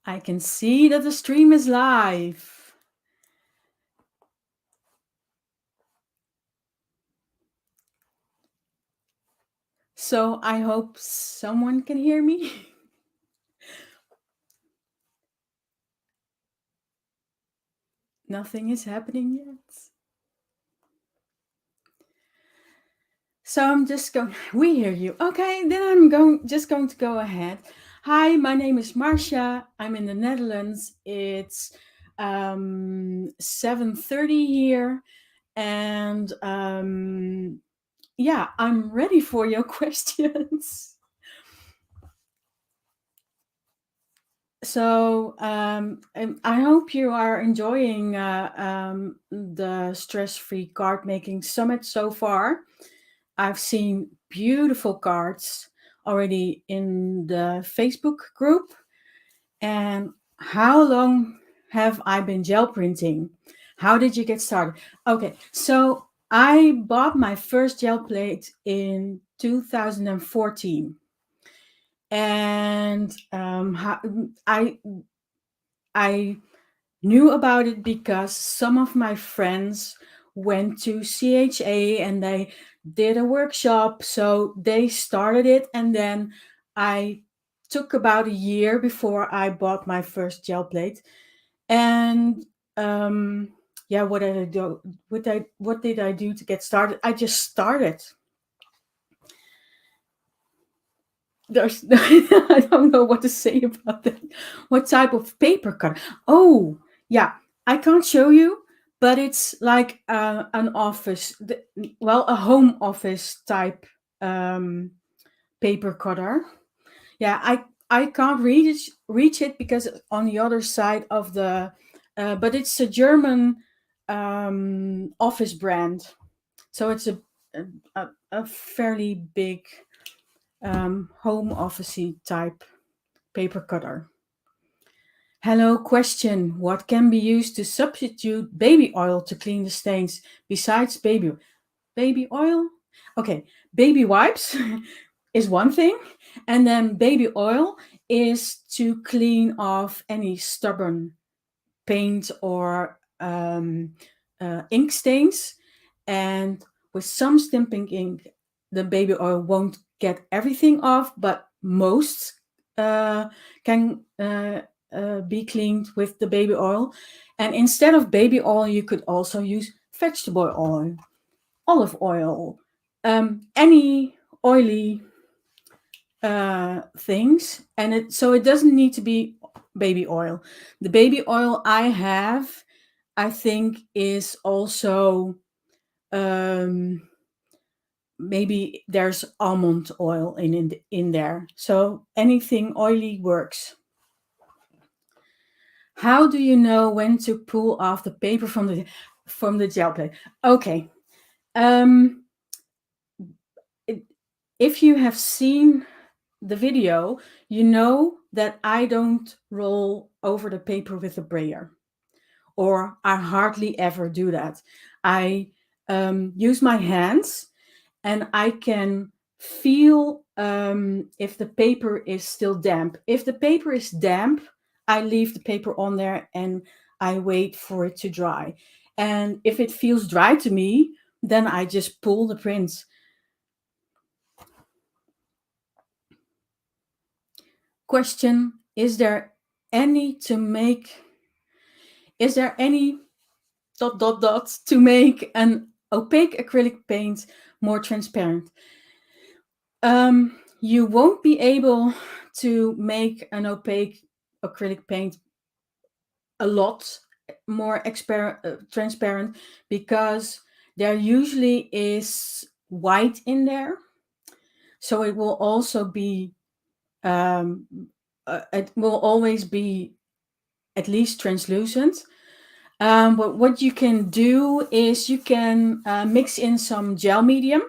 I can see that the stream is live. So I hope someone can hear me. Nothing is happening yet. So I'm just going, we hear you. Okay, then just going to go ahead. Hi, my name is Marsha. I'm in the Netherlands. It's 7:30 here. And yeah, I'm ready for your questions. So I hope you are enjoying the stress-free card making summit so far. I've seen beautiful cards already in the Facebook group. And how long have I been gel printing? How did you get started? Okay, so I bought my first gel plate in 2014. And I knew about it because some of my friends went to CHA and they did a workshop. So they started it, and then I took about a year before I bought my first gel plate. And yeah, what did I do? What did I do to get started? I just started. There's I don't know what to say about that. What type of paper cutter? Oh, yeah, I can't show you, but it's like an office, well, a home office type paper cutter. Yeah, I can't reach it because it's on the other side of the, but it's a German office brand, so it's a fairly big home officey type paper cutter. Hello, question. What can be used to substitute baby oil to clean the stains besides baby oil? Okay, baby wipes is one thing, and then baby oil is to clean off any stubborn paint or ink stains. And with some stamping ink, the baby oil won't get everything off, but most can be cleaned with the baby oil. And instead of baby oil, you could also use vegetable oil, olive oil, any oily things. And it doesn't need to be baby oil. The baby oil I have, I think, is also maybe there's almond oil in there. So anything oily works. How do you know when to pull off the paper from the gel plate? Okay. Um, if you have seen the video, you know that I don't roll over the paper with a brayer, or I hardly ever do that. I use my hands, and I can feel if the paper is still damp. If the paper is damp, I leave the paper on there and I wait for it to dry. And if it feels dry to me, then I just pull the print. Question: Is there any to make? Is there any dot dot dot to make an opaque acrylic paint more transparent? You won't be able to make an opaque acrylic paint a lot more transparent, because there usually is white in there. So it will also be, it will always be at least translucent. But what you can do is you can mix in some gel medium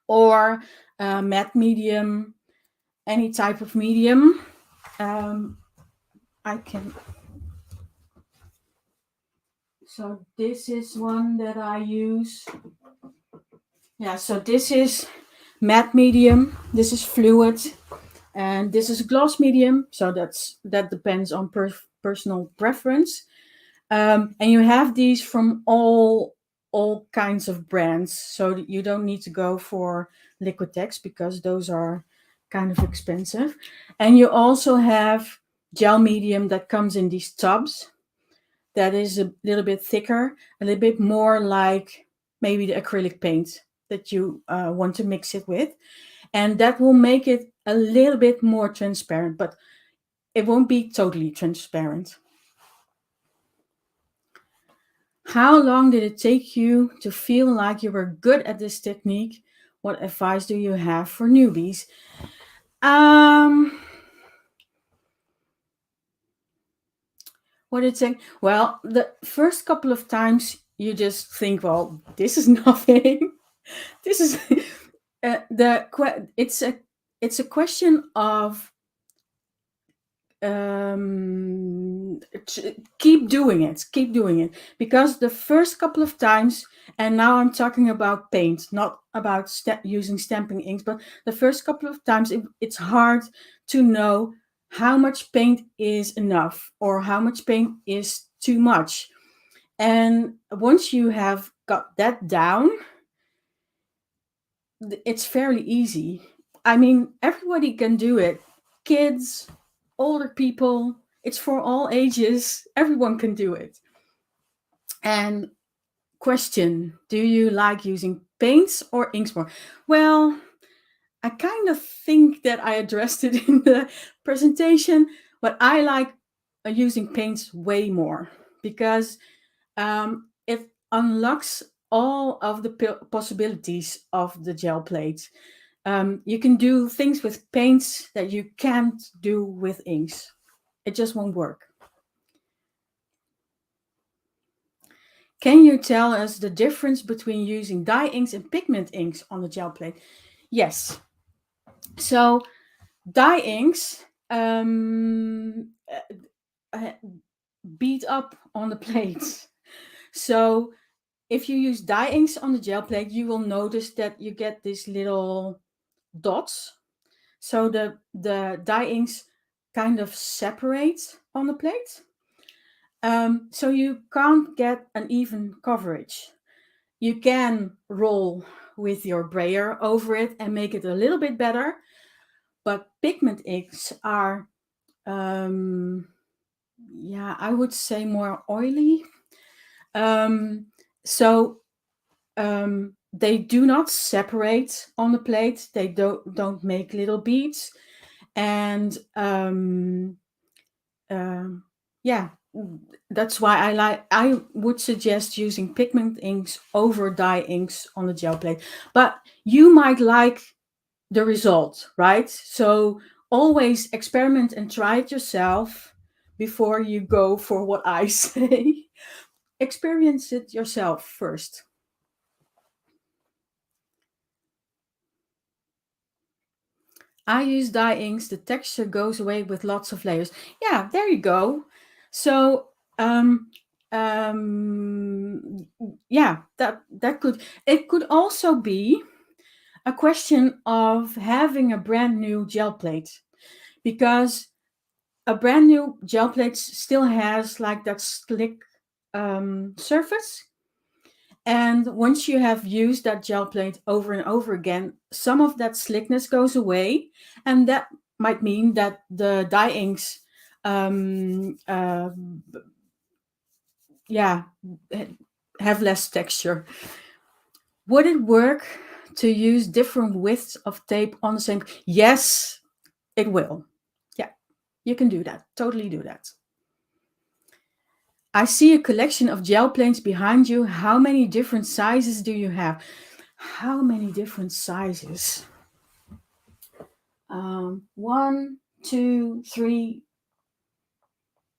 or matte medium, any type of medium. I can. So this is one that I use. Yeah, so this is matte medium. This is fluid. And this is a gloss medium, so that depends on personal preference. And you have these from all kinds of brands, so that you don't need to go for Liquitex because those are kind of expensive. And you also have gel medium that comes in these tubs that is a little bit thicker, a little bit more like maybe the acrylic paint that you want to mix it with. And that will make it a little bit more transparent, but it won't be totally transparent. How long did it take you to feel like you were good at this technique? What advice do you have for newbies? Um, what did it take? Well, the first couple of times you just think, well, this is nothing. This is it's a question of keep doing it, because the first couple of times, and now I'm talking about paint, not about using stamping inks, but the first couple of times it's hard to know how much paint is enough or how much paint is too much. And once you have got that down, it's fairly easy. I mean, everybody can do it. Kids, older people, it's for all ages. Everyone can do it. And question, do you like using paints or inks more? Well, I kind of think that I addressed it in the presentation, but I like using paints way more because it unlocks all of the possibilities of the gel plate. You can do things with paints that you can't do with inks. It just won't work. Can you tell us the difference between using dye inks and pigment inks on the gel plate? Yes. So dye inks uh, beat up on the plate. So if you use dye inks on the gel plate, you will notice that you get these little dots. So the dye inks kind of separate on the plate. So you can't get an even coverage. You can roll with your brayer over it and make it a little bit better, but pigment inks are, yeah, I would say more oily. So they do not separate on the plate. They don't make little beads, and yeah, that's why I would suggest using pigment inks over dye inks on the gel plate. But you might like the result, right? So always experiment and try it yourself before you go for what I say. Experience it yourself first. I use dye inks. The texture goes away with lots of layers. Yeah, there you go. So, yeah, that could also be a question of having a brand new gel plate, because a brand new gel plate still has like that slick surface. And once you have used that gel plate over and over again, some of that slickness goes away. And that might mean that the dye inks, um, uh, yeah, have less texture. Would it work to use different widths of tape on the same? Yes, it will. Yeah, you can do that. Totally do that. I see a collection of gel plates behind you. How many different sizes do you have? How many different sizes? 1, 2, 3,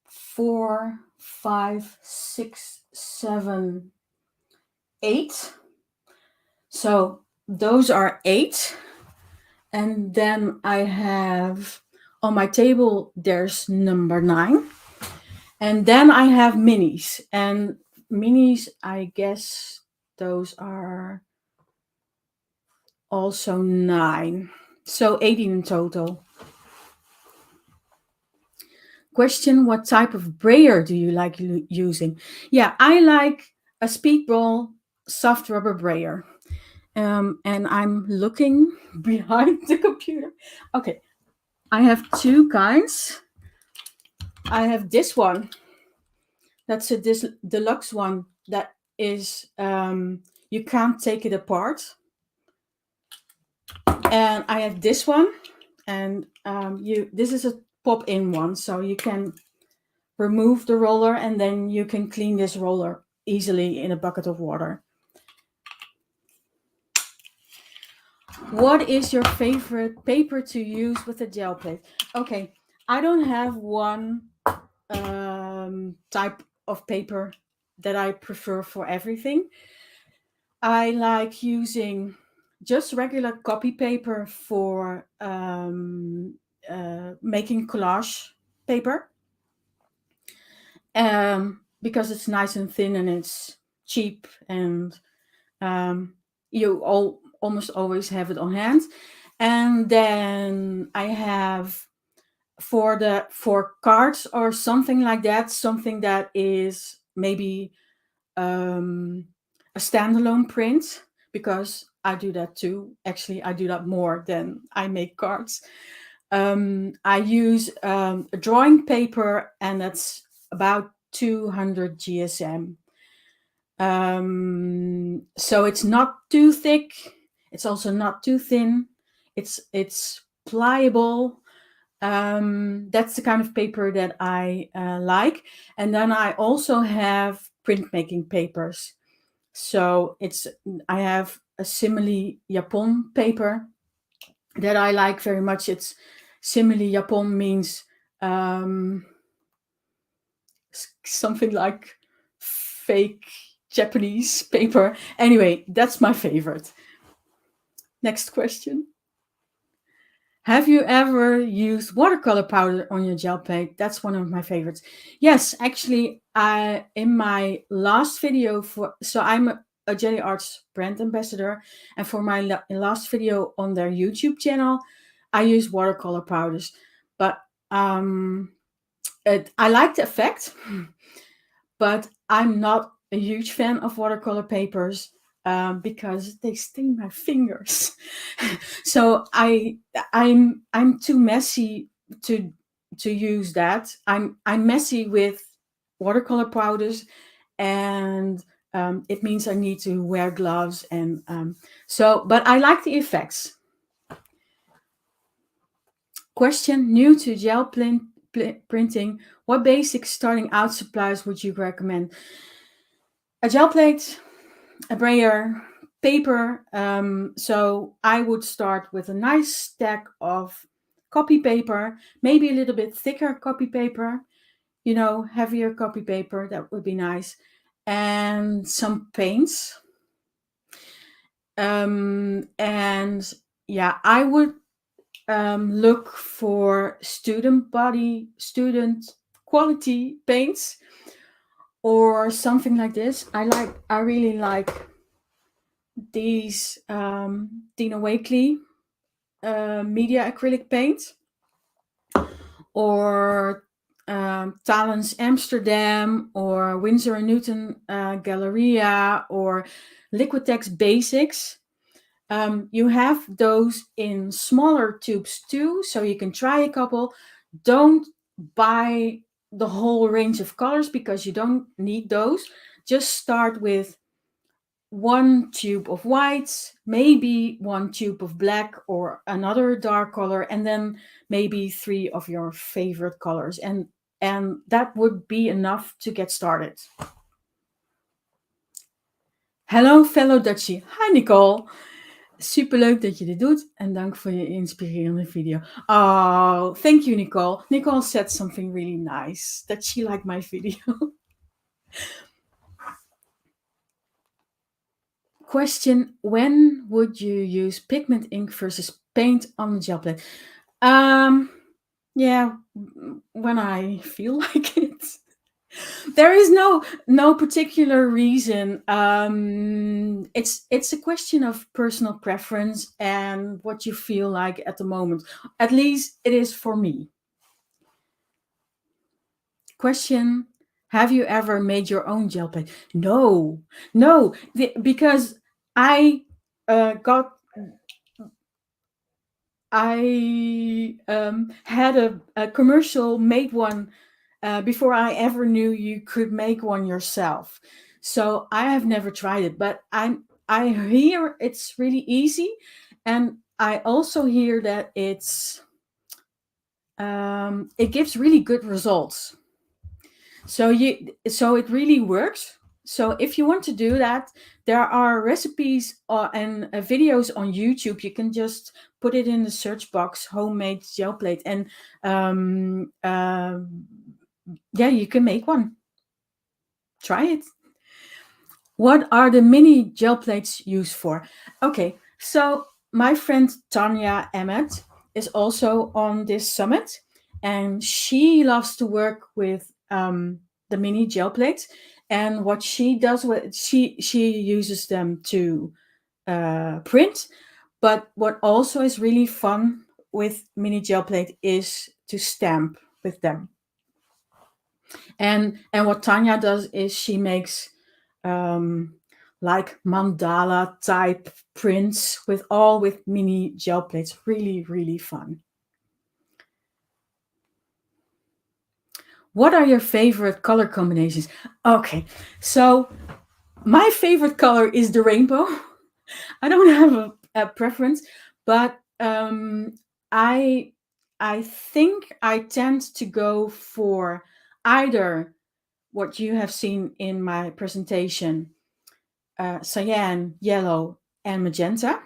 4, 5, 6, 7, 8. So those are 8. And then I have on my table, there's number 9. And then I have minis. And minis, I guess those are also 9. So 18 in total. Question: what type of brayer do you like using? Yeah, I like a speedball soft rubber brayer. And I'm looking behind the computer. Okay, I have two kinds. I have this one. That's a deluxe one that is you can't take it apart. And I have this one, and this is a pop-in one, so you can remove the roller and then you can clean this roller easily in a bucket of water. What is your favorite paper to use with a gel plate? Okay, I don't have one type of paper that I prefer for everything. I like using just regular copy paper for making collage paper, because it's nice and thin and it's cheap, and you almost always have it on hand. And then I have for cards or something like that, something that is maybe a standalone print, because I do that too. Actually, I do that more than I make cards. I use a drawing paper, and that's about 200 GSM. So it's not too thick. It's also not too thin. It's pliable. That's the kind of paper that I like. And then I also have printmaking papers. So I have a simile Japon paper that I like very much. It's simile Japon means something like fake Japanese paper. Anyway, that's my favorite. Next question. Have you ever used watercolor powder on your gel plate? That's one of my favorites. Yes, actually, in my last video so I'm a Jelly Arts brand ambassador, and for my last video on their YouTube channel, I use watercolor powders. But I like the effect, but I'm not a huge fan of watercolor papers because they sting my fingers. So I'm too messy to use that. I'm messy with watercolor powders, and it means I need to wear gloves, and but I like the effects. Question: new to gel printing, what basic starting out supplies would you recommend? A gel plate, a brayer, paper. So I would start with a nice stack of copy paper, maybe a little bit thicker copy paper, heavier copy paper, that would be nice, and some paints. And yeah, I would look for student quality paints or something like this. I really like these Tina Wakley media acrylic paint, or Talens Amsterdam, or Winsor & Newton Galleria, or Liquitex Basics. You have those in smaller tubes too, so you can try a couple. Don't buy the whole range of colors because you don't need those. Just start with one tube of whites, maybe one tube of black or another dark color, and then maybe 3 of your favorite colors. And that would be enough to get started. Hello fellow Dutchie. Hi Nicole. Superleuk dat je dit doet en dank voor je inspirerende video. Oh, thank you Nicole. Nicole said something really nice, that she liked my video. Question: when would you use pigment ink versus paint on the gel plate? Yeah, when I feel like it. There is no particular reason. It's a question of personal preference and what you feel like at the moment. At least it is for me. question, have you ever made your own gel plate? No, no, because I got I had a commercial made one before I ever knew you could make one yourself. So I have never tried it, but I hear it's really easy, and I also hear that it gives really good results. So it really works. So if you want to do that, there are recipes and videos on YouTube. You can just put it in the search box, homemade gel plate, and yeah, you can make one. Try it. What are the mini gel plates used for? Okay, so my friend Tanya Emmett is also on this summit, and she loves to work with the mini gel plates. And what she does with she uses them to print, but what also is really fun with mini gel plate is to stamp with them. And what Tanya does is she makes um, like mandala type prints with mini gel plates. Really, really fun. What are your favorite color combinations? Okay, so my favorite color is the rainbow. I don't have a preference, but I I think I tend to go for either what you have seen in my presentation, cyan, yellow, and magenta.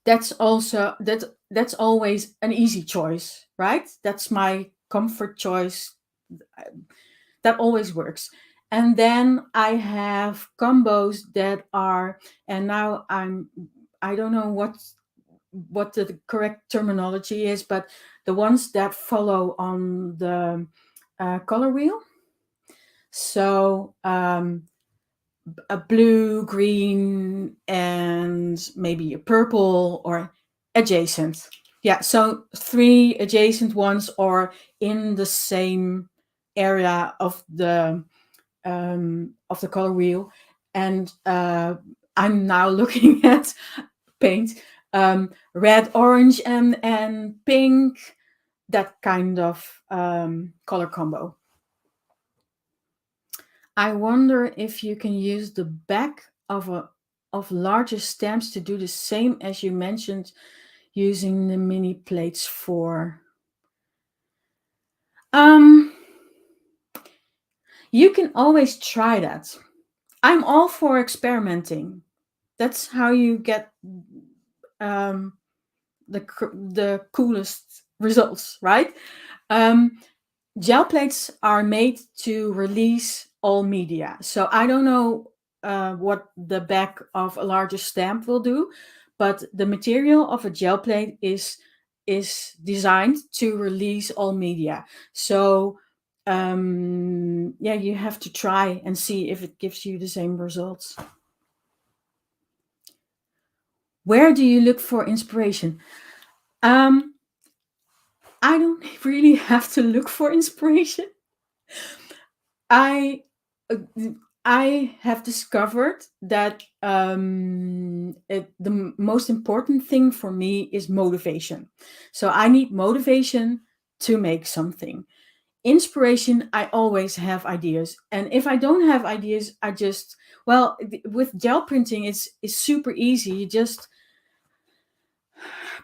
That's always an easy choice, right? That's my comfort choice. That always works. And then I have combos that are, and now I don't know what the correct terminology is, but the ones that follow on the color wheel. So a blue, green, and maybe a purple or adjacent. Yeah, so three adjacent ones or in the same area of the color wheel. And I'm now looking at paint, red, orange, and pink. That kind of color combo. I wonder if you can use the back of larger stamps to do the same as you mentioned using the mini plates for. Um, you can always try that. I'm all for experimenting. That's how you get um, the coolest results, right? Um, Gel plates are made to release all media. So I don't know what the back of a larger stamp will do, but the material of a gel plate is designed to release all media. So yeah, you have to try and see if it gives you the same results. Where do you look for inspiration? Um, I don't really have to look for inspiration. I uh, I have discovered that the most important thing for me is motivation. So I need motivation to make something. Inspiration, I always have ideas, and if I don't have ideas, I just with gel printing, it's super easy. You just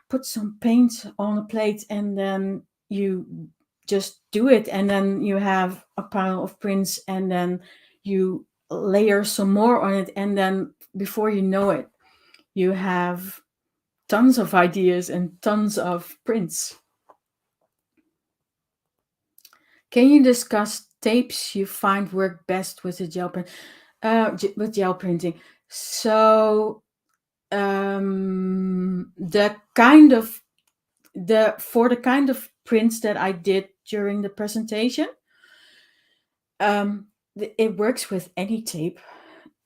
put some paint on a plate and then you just do it, and then you have a pile of prints, and then you layer some more on it, and then before you know it, you have tons of ideas and tons of prints. Can you discuss tapes you find work best with the gel print with gel printing? So the kind of the for the kind of prints that I did during the presentation, it works with any tape.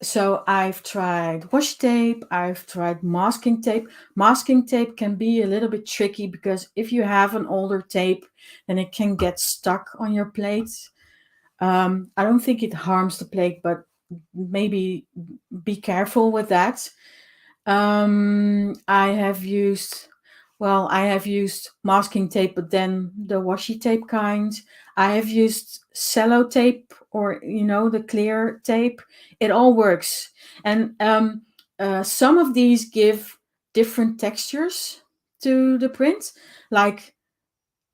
So I've tried washi tape, I've tried masking tape. Masking tape can be a little bit tricky because if you have an older tape, then it can get stuck on your plate. I don't think it harms the plate, but maybe be careful with that. I have used, well, I have used masking tape, but then the washi tape kind. I have used cello tape or, the clear tape. It all works. And some of these give different textures to the print, like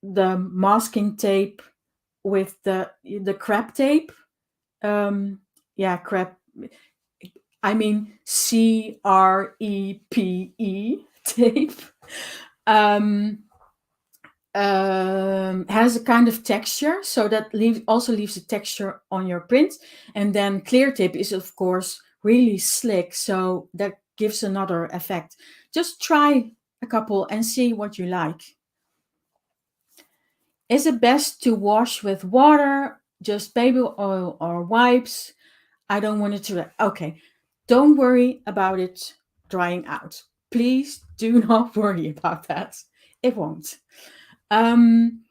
the masking tape with the crep tape. Yeah, crep. I mean CREPE tape. Um, has a kind of texture, so that also leaves a texture on your print. And then clear tape is, of course, really slick, so that gives another effect. Just try a couple and see what you like. Is it best to wash with water, just baby oil, or wipes? I don't want it to. Okay, don't worry about it drying out. Please do not worry about that. It won't. Um,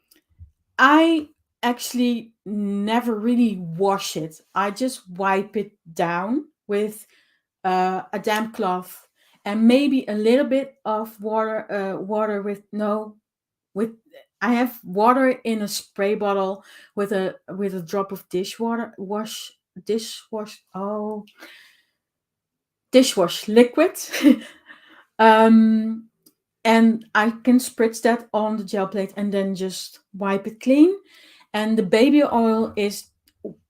I actually never really wash it. I just wipe it down with a damp cloth and maybe a little bit of water. Water with no with. I have water in a spray bottle with a drop of dishwater wash dishwash. Oh, dishwash liquid. um, and I can spritz that on the gel plate and then just wipe it clean. And the baby oil is,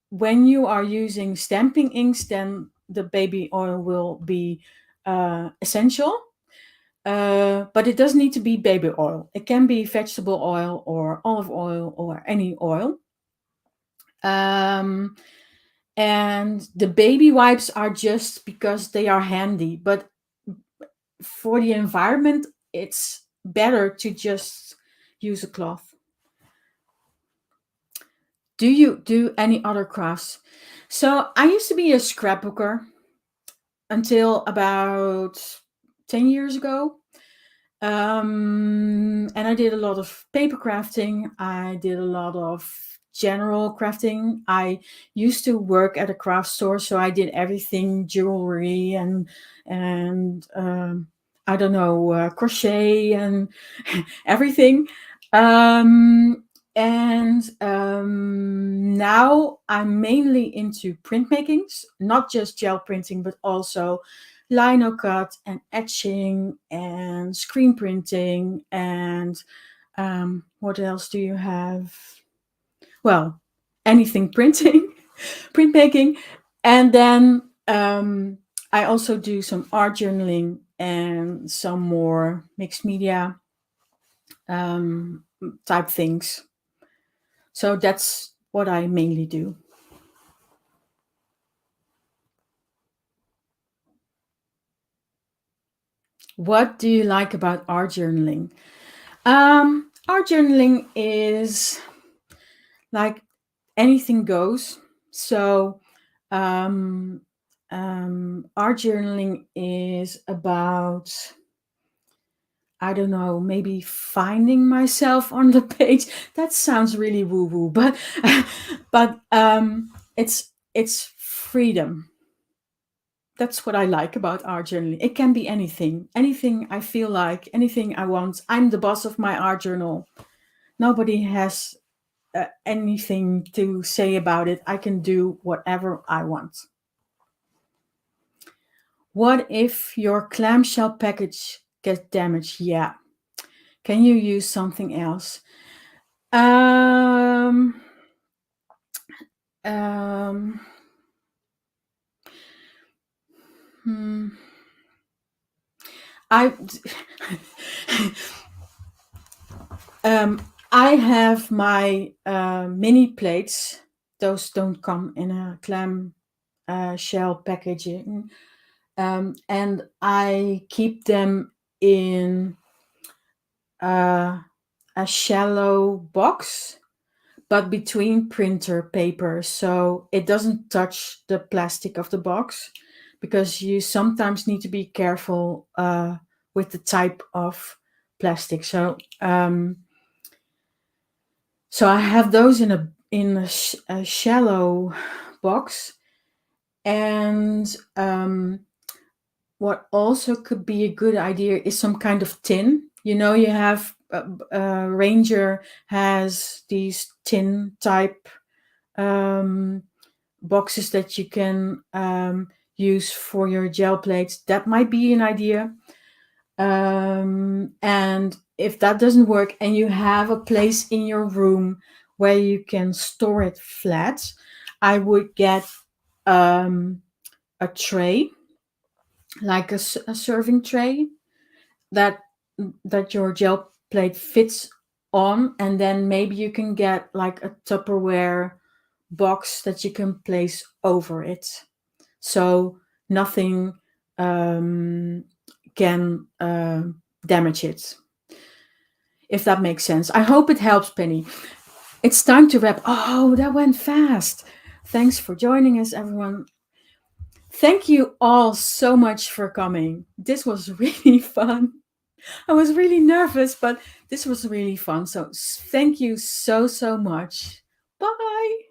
when you are using stamping inks, then the baby oil will be essential. But it doesn't need to be baby oil. It can be vegetable oil or olive oil or any oil. Um, and the baby wipes are just because they are handy. But for the environment, it's better to just use a cloth. Do you do any other crafts? So I used to be a scrapbooker until about 10 years ago. And I did a lot of paper crafting. I did a lot of general crafting. I used to work at a craft store, so I did everything jewelry and I don't know, crochet and everything. And now I'm mainly into printmakings, not just gel printing, but also lino cut and etching and screen printing and what else do you have? Well, anything printing, printmaking, and then I also do some art journaling and some more mixed media um, type things. So that's what I mainly do. What do you like about art journaling? Art journaling is like anything goes. So, um, art journaling is about, I don't know, maybe finding myself on the page. That sounds really woo woo, but it's freedom. That's what I like about art journaling. It can be anything I feel like, anything I want. I'm the boss of my art journal. Nobody has anything to say about it. I can do whatever I want. What if your clamshell package gets damaged? Yeah. Can you use something else? Um, um, hmm. I um, I have my mini plates. Those don't come in a clam shell packaging, and I keep them in a shallow box, but between printer paper, so it doesn't touch the plastic of the box. because you sometimes need to be careful with the type of plastic. So I have those in a shallow box. And what also could be a good idea is some kind of tin. You have Ranger has these tin type um, boxes that you can use for your gel plates. That might be an idea. And if that doesn't work and you have a place in your room where you can store it flat, I would get a tray, like a serving tray that that your gel plate fits on, and then maybe you can get like a Tupperware box that you can place over it, so nothing can damage it. If that makes sense. I hope it helps, Penny. It's time to wrap. Oh, that went fast. Thanks for joining us, everyone. Thank you all so much for coming. This was really fun. I was really nervous, but this was really fun. So thank you so, so much. Bye.